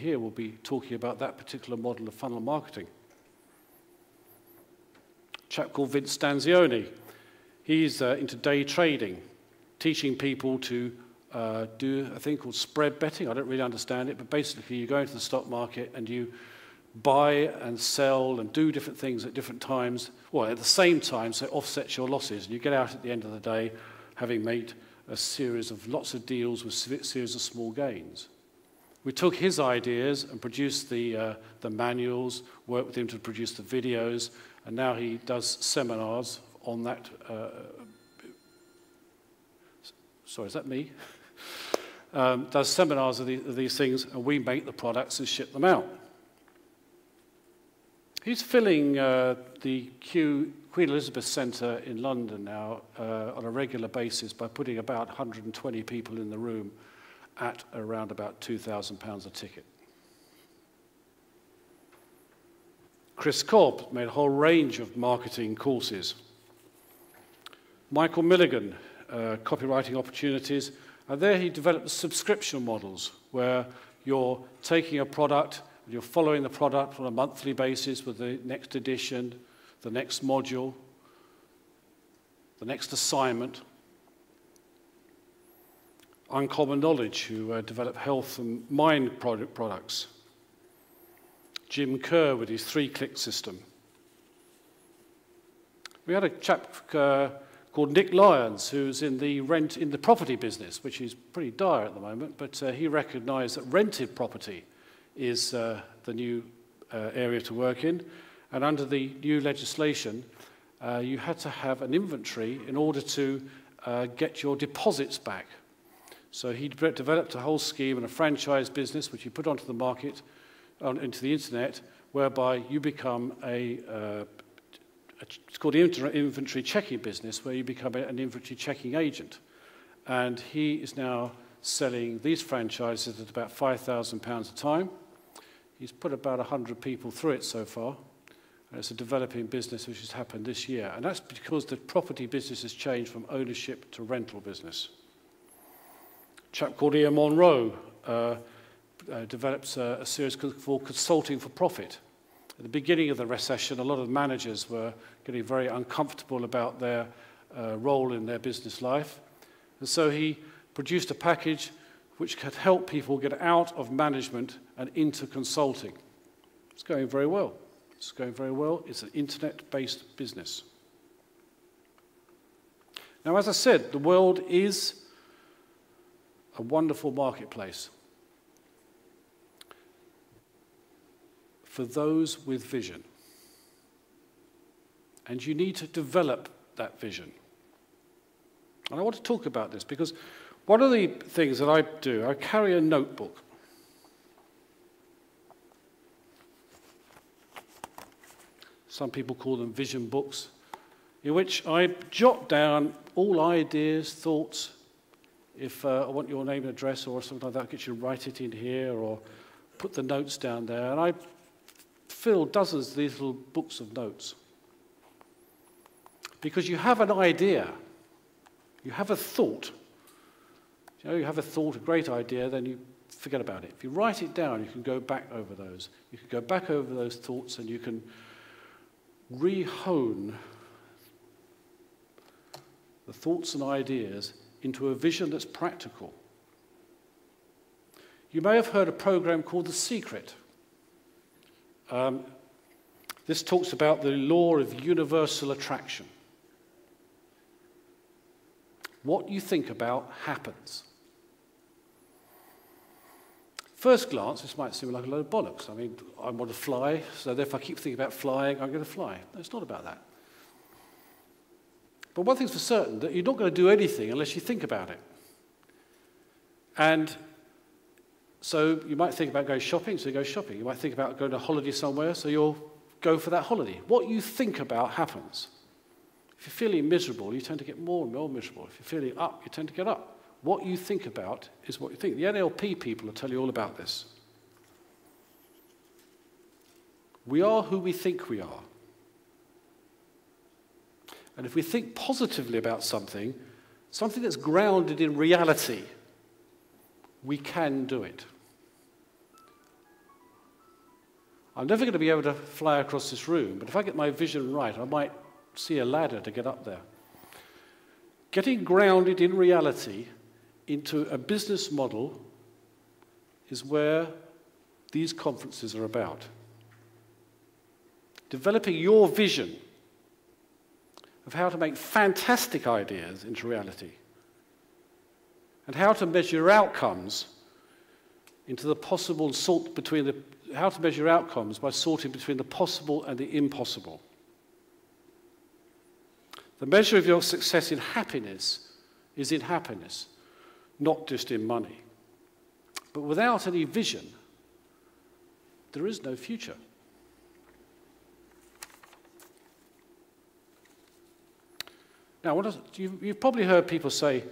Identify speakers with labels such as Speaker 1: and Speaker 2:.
Speaker 1: here will be talking about that particular model of funnel marketing. A chap called Vince Stanzioni. He's into day trading, teaching people to do a thing called spread betting. I don't really understand it, but basically you go into the stock market and you buy and sell and do different things at different times, well, at the same time, so it offsets your losses. And you get out at the end of the day having made a series of lots of deals with a series of small gains. We took his ideas and produced the manuals, worked with him to produce the videos, and now he does seminars on that. Sorry, is that me? Does seminars of these things, and we make the products and ship them out. He's filling the Queen Elizabeth Centre in London now on a regular basis by putting about 120 people in the room at around about £2,000 a ticket. Chris Cobb made a whole range of marketing courses. Michael Milligan, copywriting opportunities, and there he developed subscription models where you're taking a product, and you're following the product on a monthly basis with the next edition, the next module, the next assignment. Uncommon Knowledge, who develop health and mind products. Jim Kerr with his 3-click system. We had a chap called Nick Lyons, who's in the property business, which is pretty dire at the moment, but he recognized that rented property is the new area to work in. And under the new legislation, you had to have an inventory in order to get your deposits back. So he developed a whole scheme and a franchise business, which he put onto the market, into the internet, whereby you become it's called the inventory checking business, where you become an inventory checking agent. And he is now selling these franchises at about £5,000 a time. He's put about 100 people through it so far. And it's a developing business which has happened this year. And that's because the property business has changed from ownership to rental business. A chap called Ian Monroe develops a series called Consulting for Profit. At the beginning of the recession, a lot of managers were getting very uncomfortable about their role in their business life. And so he produced a package which could help people get out of management and into consulting. It's going very well. It's going very well. It's an internet-based business. Now, as I said, the world is a wonderful marketplace for those with vision. And you need to develop that vision. And I want to talk about this because one of the things that I do, I carry a notebook. Some people call them vision books, in which I jot down all ideas, thoughts. If I want your name and address or something like that, I get you to write it in here or put the notes down there. And I fill dozens of these little books of notes. Because you have an idea, you have a thought. You have a thought, a great idea, then you forget about it. If you write it down, you can go back over those. You can go back over those thoughts and you can re-hone the thoughts and ideas into a vision that's practical. You may have heard a program called The Secret. This talks about the law of universal attraction. What you think about happens. First glance, this might seem like a load of bollocks. I mean, I want to fly, so if I keep thinking about flying, I'm going to fly. No, it's not about that. But one thing's for certain, that you're not going to do anything unless you think about it. And so you might think about going shopping, so you go shopping. You might think about going on a holiday somewhere, so you'll go for that holiday. What you think about happens. If you're feeling miserable, you tend to get more and more miserable. If you're feeling up, you tend to get up. What you think about is what you think. The NLP people will tell you all about this. We are who we think we are. And if we think positively about something, something that's grounded in reality, we can do it. I'm never going to be able to fly across this room, but if I get my vision right, I might see a ladder to get up there. Getting grounded in reality into a business model is where these conferences are about. Developing your vision of how to make fantastic ideas into reality and how to measure your outcomes into the possible and sort between the how to measure outcomes by sorting between the possible and the impossible. The measure of your success in happiness is in happiness, not just in money. But without any vision, there is no future. Now, you've probably heard people say,